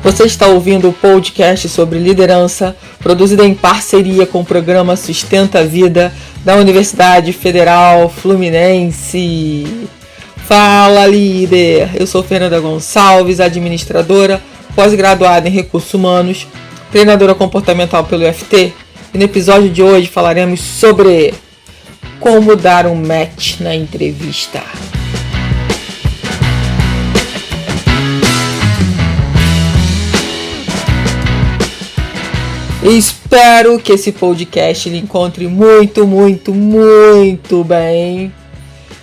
Você está ouvindo o podcast sobre liderança, produzido em parceria com o programa Sustenta a Vida da Universidade Federal Fluminense. Fala, líder! Eu sou Fernanda Gonçalves, administradora, pós-graduada em Recursos Humanos, treinadora comportamental pelo UFT, e no episódio de hoje falaremos sobre como dar um match na entrevista. Espero que esse podcast lhe encontre muito bem.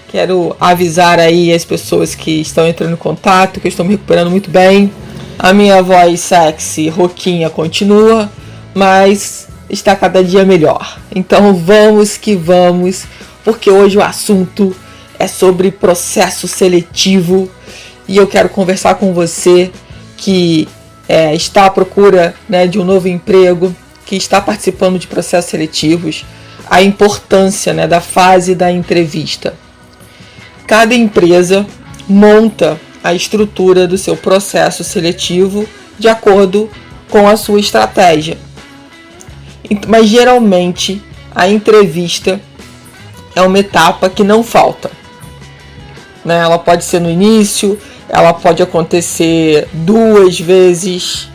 Quero avisar aí as pessoas que estão entrando em contato que eu estou me recuperando muito bem. A minha voz sexy, rouquinha, continua, mas está cada dia melhor. Então vamos que vamos, porque hoje o assunto é sobre processo seletivo e eu quero conversar com você que está à procura, de um novo emprego, que está participando de processos seletivos, a importância, da fase da entrevista. Cada empresa monta a estrutura do seu processo seletivo de acordo com a sua estratégia. Mas geralmente a entrevista é uma etapa que não falta. Ela pode ser no início, ela pode acontecer 2 vezes,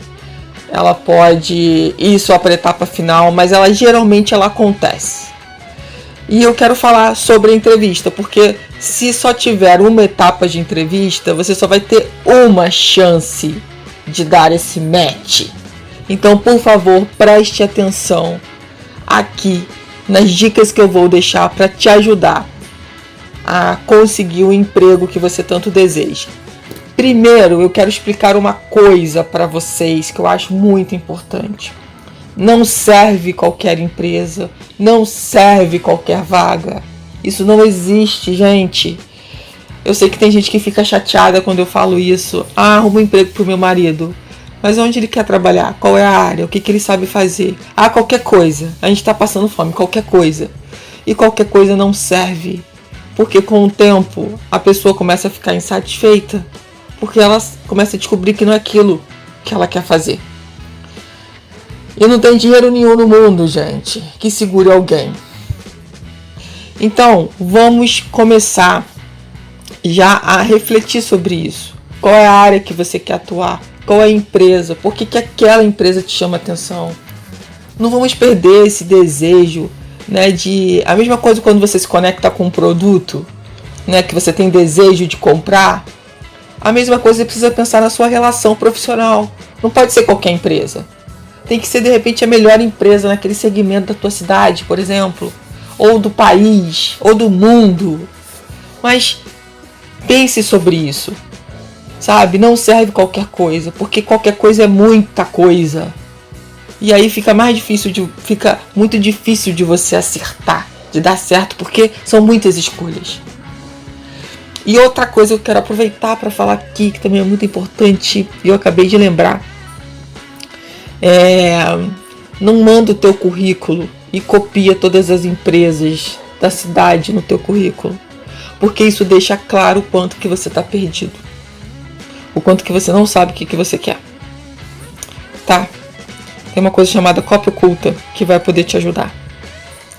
ela pode ir só para a etapa final, mas geralmente ela acontece. E eu quero falar sobre a entrevista, porque se só tiver uma etapa de entrevista, você só vai ter uma chance de dar esse match. Então, por favor, preste atenção aqui nas dicas que eu vou deixar para te ajudar a conseguir o emprego que você tanto deseja. Primeiro, eu quero explicar uma coisa para vocês que eu acho muito importante. Não serve qualquer empresa, não serve qualquer vaga. Isso não existe, gente. Eu sei que tem gente que fica chateada quando eu falo isso. Arruma um emprego pro meu marido. Mas onde ele quer trabalhar? Qual é a área? O que ele sabe fazer? Qualquer coisa. A gente tá passando fome, qualquer coisa. E qualquer coisa não serve. Porque com o tempo, a pessoa começa a ficar insatisfeita. Porque ela começa a descobrir que não é aquilo que ela quer fazer. E não tem dinheiro nenhum no mundo, gente, que segure alguém. Então, vamos começar já a refletir sobre isso. Qual é a área que você quer atuar? Qual é a empresa? Por que aquela empresa te chama atenção? Não vamos perder esse desejo, de... A mesma coisa quando você se conecta com um produto, que você tem desejo de comprar. A mesma coisa você precisa pensar na sua relação profissional. Não pode ser qualquer empresa. Tem que ser, de repente, a melhor empresa naquele segmento da tua cidade, por exemplo. Ou do país, ou do mundo. Mas pense sobre isso. Sabe? Não serve qualquer coisa, porque qualquer coisa é muita coisa. E aí fica muito difícil de você acertar, de dar certo, porque são muitas escolhas. E outra coisa que eu quero aproveitar para falar aqui, que também é muito importante, e eu acabei de lembrar, não manda o teu currículo e copia todas as empresas da cidade no teu currículo, porque isso deixa claro o quanto que você está perdido, o quanto que você não sabe o que você quer, tá? Tem uma coisa chamada cópia oculta que vai poder te ajudar.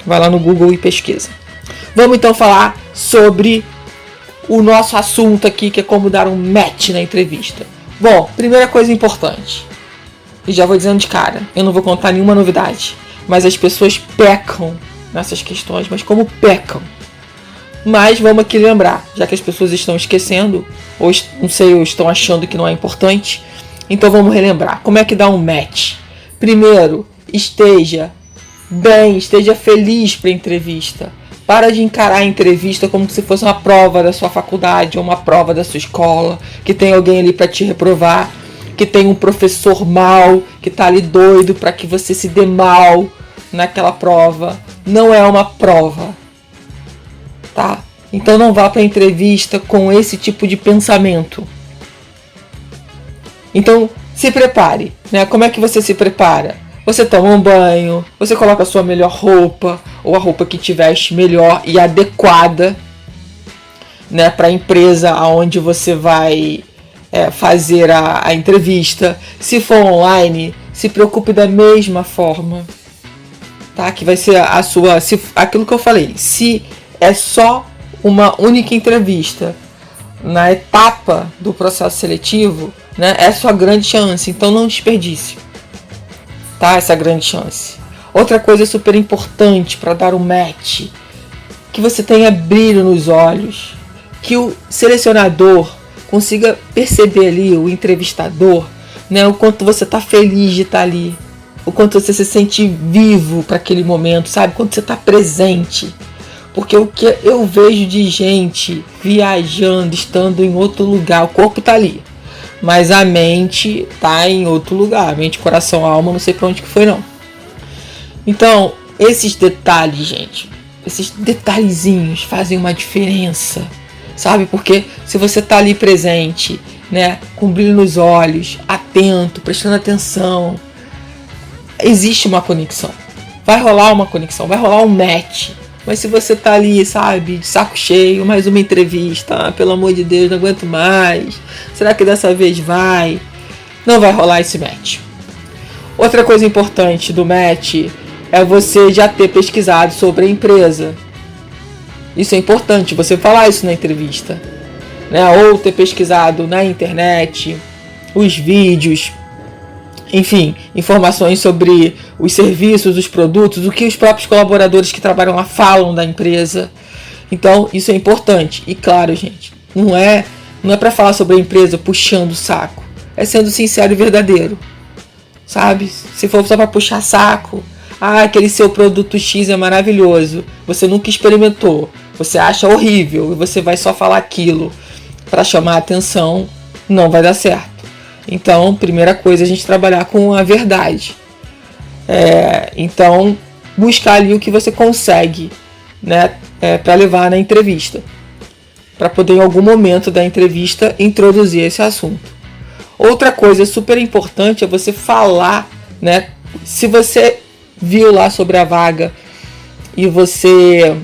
Vai lá no Google e pesquisa. Vamos então falar sobre o nosso assunto aqui, que é como dar um match na entrevista. Bom, primeira coisa importante, e já vou dizendo de cara, eu não vou contar nenhuma novidade, mas as pessoas pecam nessas questões, mas como pecam? Mas vamos aqui lembrar, já que as pessoas estão esquecendo, ou estão achando que não é importante, então vamos relembrar. Como é que dá um match? Primeiro, esteja bem, esteja feliz para a entrevista. Para de encarar a entrevista como se fosse uma prova da sua faculdade ou uma prova da sua escola, que tem alguém ali para te reprovar, que tem um professor mau, que tá ali doido para que você se dê mal naquela prova. Não é uma prova, tá? Então não vá para a entrevista com esse tipo de pensamento. Então se prepare, Como é que você se prepara? Você toma um banho, você coloca a sua melhor roupa, ou a roupa que te veste melhor e adequada, para a empresa aonde você vai fazer a entrevista. Se for online, se preocupe da mesma forma, tá? Que vai ser aquilo que eu falei. Se é só uma única entrevista na etapa do processo seletivo, né, é sua grande chance. Então não desperdice, tá? Essa grande chance. Outra coisa super importante para dar um match, que você tenha brilho nos olhos, que o selecionador consiga perceber ali, o entrevistador, né, o quanto você está feliz de estar ali, o quanto você se sente vivo para aquele momento, sabe? Quanto você está presente. Porque o que eu vejo de gente viajando, estando em outro lugar, o corpo está ali, mas a mente está em outro lugar. Mente, coração, alma, não sei para onde que foi não. Então, esses detalhes, gente, esses detalhezinhos fazem uma diferença, sabe? Porque se você tá ali presente, né, com brilho nos olhos, atento, prestando atenção, existe uma conexão. Vai rolar uma conexão, vai rolar um match. Mas se você tá ali, sabe, de saco cheio, mais uma entrevista, pelo amor de Deus, não aguento mais, será que dessa vez vai? Não vai rolar esse match. Outra coisa importante do match é você já ter pesquisado sobre a empresa. Isso é importante, você falar isso na entrevista, né? Ou ter pesquisado na internet, os vídeos, enfim, informações sobre os serviços, os produtos, o que os próprios colaboradores que trabalham lá falam da empresa. Então, isso é importante. E claro, gente, não é para falar sobre a empresa puxando o saco. É sendo sincero e verdadeiro, sabe? Se for só para puxar saco, aquele seu produto X é maravilhoso, você nunca experimentou, você acha horrível e você vai só falar aquilo para chamar a atenção, não vai dar certo. Então, primeira coisa, a gente trabalhar com a verdade. Então, buscar ali o que você consegue, né, para levar na entrevista, para poder em algum momento da entrevista introduzir esse assunto. Outra coisa super importante é você falar, né, se você viu lá sobre a vaga e você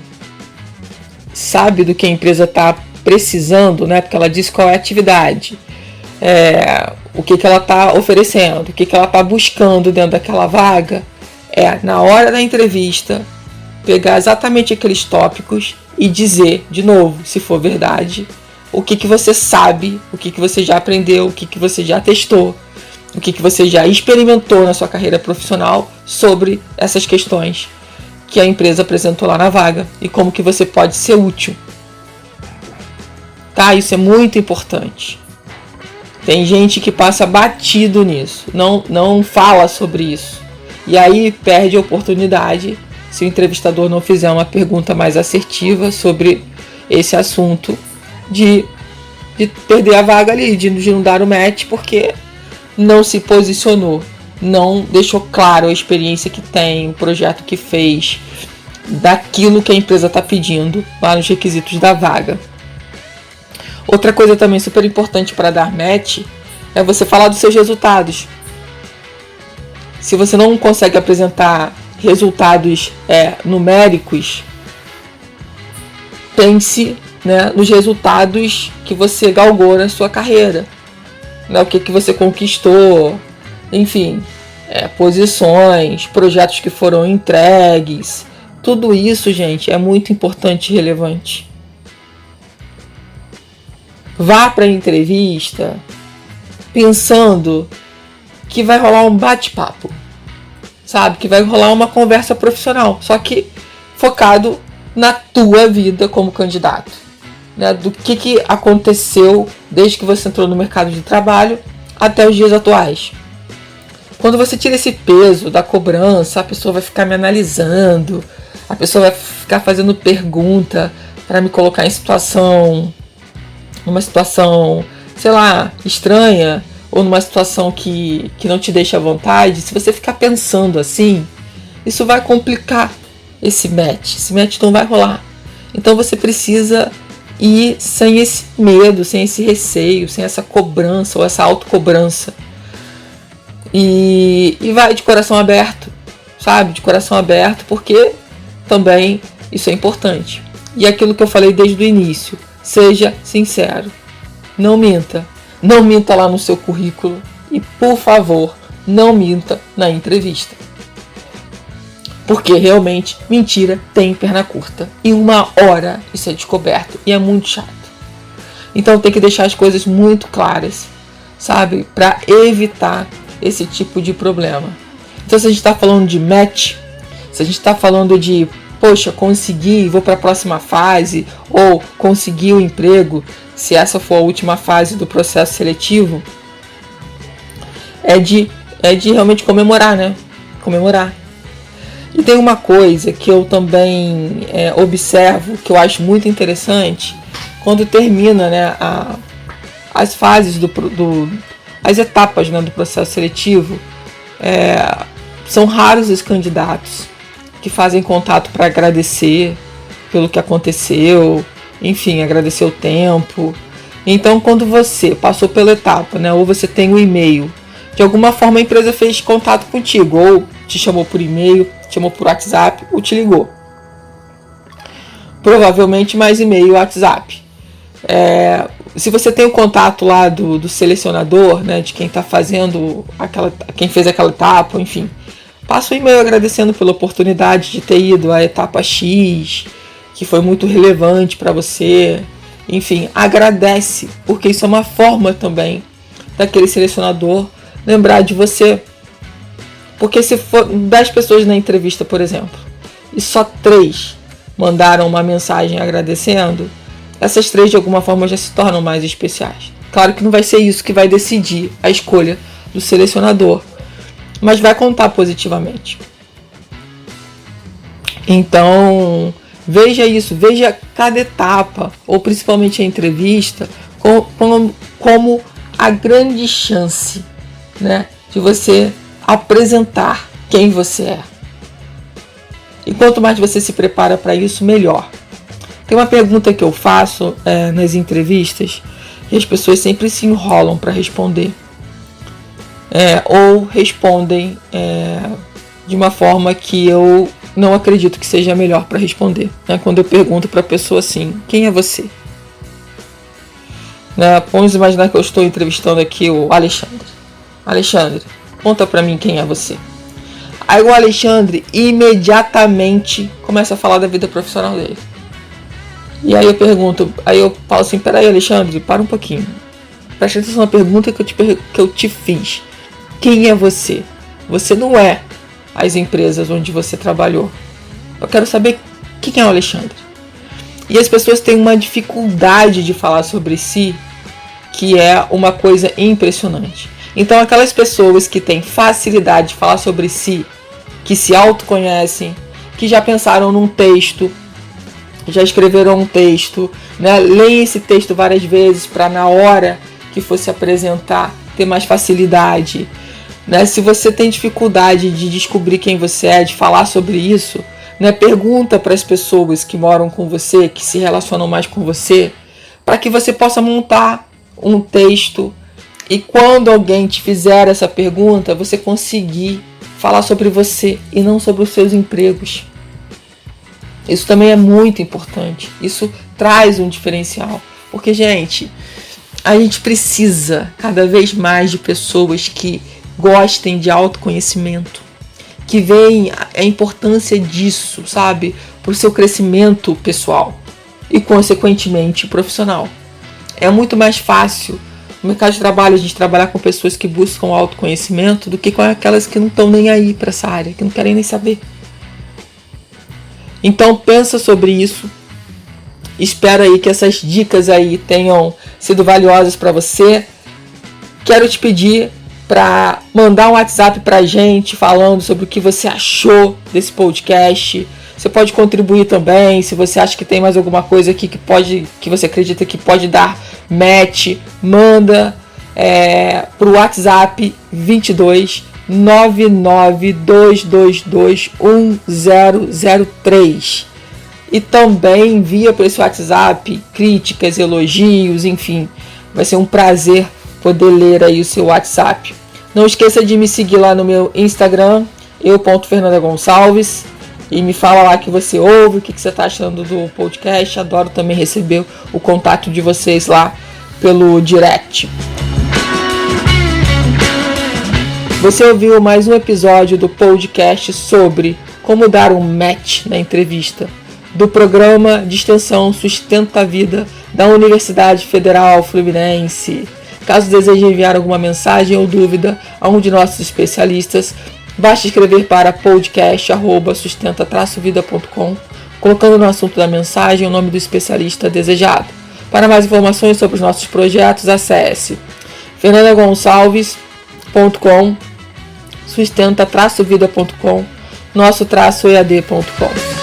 sabe do que a empresa está precisando, né? Porque ela diz qual é a atividade, o que ela está oferecendo, o que ela está buscando dentro daquela vaga, na hora da entrevista, pegar exatamente aqueles tópicos e dizer, de novo, se for verdade, o que você sabe, o que você já aprendeu, o que você já testou, o que você já experimentou na sua carreira profissional sobre essas questões que a empresa apresentou lá na vaga e como que você pode ser útil. Tá? Isso é muito importante. Tem gente que passa batido nisso, não fala sobre isso. E aí perde a oportunidade se o entrevistador não fizer uma pergunta mais assertiva sobre esse assunto, de perder a vaga ali, de não dar o match, porque não se posicionou, não deixou claro a experiência que tem, o projeto que fez, daquilo que a empresa está pedindo lá nos requisitos da vaga. Outra coisa também super importante para dar match é você falar dos seus resultados. Se você não consegue apresentar resultados numéricos, pense, né, nos resultados que você galgou na sua carreira. Né, o que você conquistou, enfim, posições, projetos que foram entregues, tudo isso, gente, é muito importante e relevante. Vá para a entrevista pensando que vai rolar um bate-papo, sabe? Que vai rolar uma conversa profissional, só que focado na tua vida como candidato, né? Do que aconteceu desde que você entrou no mercado de trabalho até os dias atuais. Quando você tira esse peso da cobrança, a pessoa vai ficar me analisando, a pessoa vai ficar fazendo pergunta para me colocar numa situação, sei lá, estranha, ou numa situação que não te deixa à vontade. Se você ficar pensando assim, isso vai complicar esse match não vai rolar. Então você precisa ir sem esse medo, sem esse receio, sem essa cobrança ou essa autocobrança. E vai de coração aberto, sabe? De coração aberto, porque também isso é importante. E aquilo que eu falei desde o início, seja sincero, não minta. não minta lá no seu currículo e, por favor, não minta na entrevista. Porque realmente mentira tem perna curta. Em 1 hora isso é descoberto e é muito chato. Então tem que deixar as coisas muito claras, sabe? Para evitar esse tipo de problema. Então se a gente está falando de match, se a gente está falando de, poxa, consegui, vou para a próxima fase, ou consegui o emprego, se essa for a última fase do processo seletivo, é de realmente comemorar, né? Comemorar. E tem uma coisa que eu também observo, que eu acho muito interessante, quando termina, né, as fases as etapas, né, do processo seletivo, são raros os candidatos que fazem contato para agradecer pelo que aconteceu, enfim, agradecer o tempo. Então, quando você passou pela etapa, né, ou você tem um e-mail, de alguma forma a empresa fez contato contigo, ou te chamou por e-mail, te chamou por WhatsApp, ou te ligou. Provavelmente mais e-mail e WhatsApp. Se você tem o contato lá do selecionador, né, de quem está fazendo quem fez aquela etapa, enfim, passa um e-mail agradecendo pela oportunidade de ter ido à etapa X, que foi muito relevante para você. Enfim, agradece, porque isso é uma forma também daquele selecionador lembrar de você. Porque se for 10 pessoas na entrevista, por exemplo, e só 3 mandaram uma mensagem agradecendo, essas 3 de alguma forma já se tornam mais especiais. Claro que não vai ser isso que vai decidir a escolha do selecionador, mas vai contar positivamente. Então, veja isso, veja cada etapa, ou principalmente a entrevista, como a grande chance, né, de você apresentar quem você é. E quanto mais você se prepara para isso, melhor. Tem uma pergunta que eu faço nas entrevistas e as pessoas sempre se enrolam para responder. Ou respondem de uma forma que eu não acredito que seja melhor para responder. Né? Quando eu pergunto para a pessoa assim, quem é você? Né? Vamos imaginar que eu estou entrevistando aqui o Alexandre. Alexandre, conta para mim quem é você. Aí o Alexandre imediatamente começa a falar da vida profissional dele. E aí eu falo assim, peraí Alexandre, para um pouquinho. Presta atenção na pergunta que eu te fiz. Quem é você? Você não é as empresas onde você trabalhou. Eu quero saber quem é o Alexandre. E as pessoas têm uma dificuldade de falar sobre si, que é uma coisa impressionante. Então aquelas pessoas que têm facilidade de falar sobre si, que se autoconhecem, que já pensaram num texto, já escreveram um texto, né? Leem esse texto várias vezes para na hora que for se apresentar ter mais facilidade. Né? Se você tem dificuldade de descobrir quem você é, de falar sobre isso, né? Pergunta para as pessoas que moram com você, que se relacionam mais com você, para que você possa montar um texto e quando alguém te fizer essa pergunta, você conseguir falar sobre você e não sobre os seus empregos. Isso também é muito importante. Isso traz um diferencial. Porque, gente, a gente precisa cada vez mais de pessoas que gostem de autoconhecimento, que veem a importância disso, sabe, para o seu crescimento pessoal e, consequentemente, profissional. É muito mais fácil no mercado de trabalho a gente trabalhar com pessoas que buscam autoconhecimento do que com aquelas que não estão nem aí para essa área, que não querem nem saber. Então pensa sobre isso. Espero aí que essas dicas aí tenham sido valiosas para você. Quero te pedir para mandar um WhatsApp para a gente falando sobre o que você achou desse podcast. Você pode contribuir também, se você acha que tem mais alguma coisa aqui que você acredita que pode dar match, manda para o WhatsApp 22 992221003 e também envia para esse WhatsApp críticas, elogios, enfim, vai ser um prazer poder ler aí o seu WhatsApp. Não esqueça de me seguir lá no meu Instagram, eu.fernandagonçalves, e me fala lá que você ouve, o que você está achando do podcast. Adoro também receber o contato de vocês lá pelo direct. Você ouviu mais um episódio do podcast sobre como dar um match na entrevista do programa de extensão Sustenta a Vida da Universidade Federal Fluminense. Caso deseje enviar alguma mensagem ou dúvida a um de nossos especialistas, basta escrever para podcast@sustenta-vida.com, colocando no assunto da mensagem o nome do especialista desejado. Para mais informações sobre os nossos projetos, acesse fernandagonçalves.com, sustenta-vida.com, nosso-ead.com.